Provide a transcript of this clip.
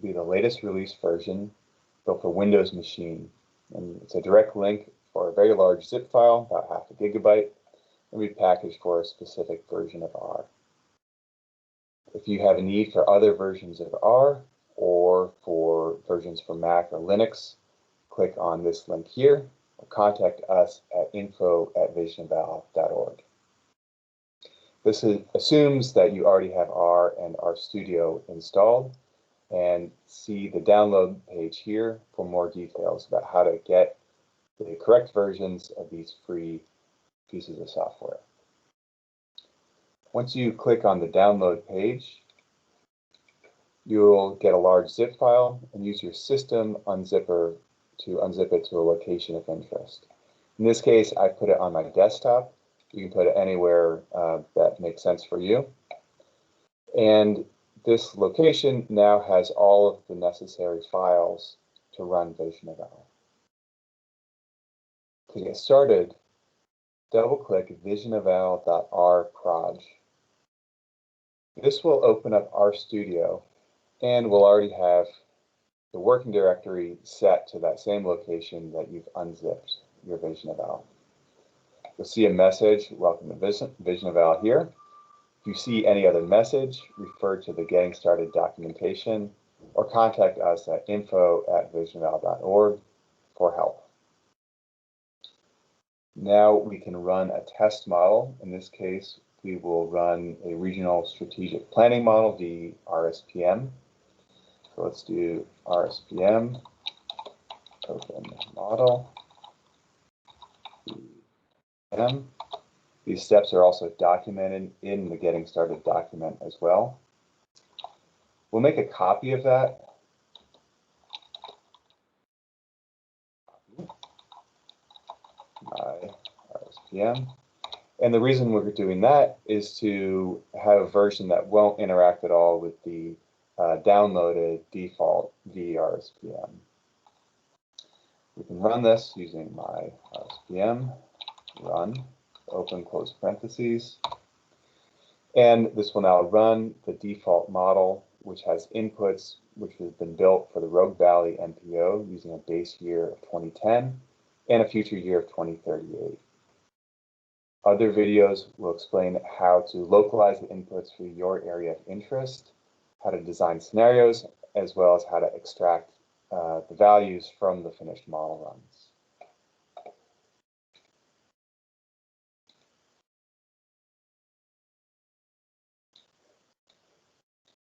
be the latest release version built for Windows machine. And it's a direct link for a very large zip file, about 0.5 GB, and repackaged for a specific version of R. If you have a need for other versions of R or for versions for Mac or Linux, click on this link here or contact us at info@visioneval.org. This assumes that you already have R and RStudio installed, and see the download page here for more details about how to get the correct versions of these free pieces of software. Once you click on the download page, you'll get a large zip file and use your system unzipper to unzip it to a location of interest. In this case, I put it on my desktop. You can put it anywhere that makes sense for you. And this location now has all of the necessary files to run VisionEval. To get started, double-click VisionEval.rproj. This will open up RStudio, and we'll already have the working directory set to that same location that you've unzipped your VisionEval. You'll see a message, welcome to VisionEval here. If you see any other message, refer to the Getting Started documentation or contact us at info@visioneval.org for help. Now we can run a test model. In this case, we will run a regional strategic planning model, the RSPM. So let's do RSPM, open model, These steps are also documented in the Getting Started document as well. We'll make a copy of that. My RSPM. And the reason we're doing that is to have a version that won't interact at all with the downloaded default VRSPM. We can run this using my RSPM, run, open, close parentheses. And this will now run the default model, which has inputs which have been built for the Rogue Valley NPO using a base year of 2010 and a future year of 2038. Other videos will explain how to localize the inputs for your area of interest, how to design scenarios, as well as how to extract the values from the finished model runs.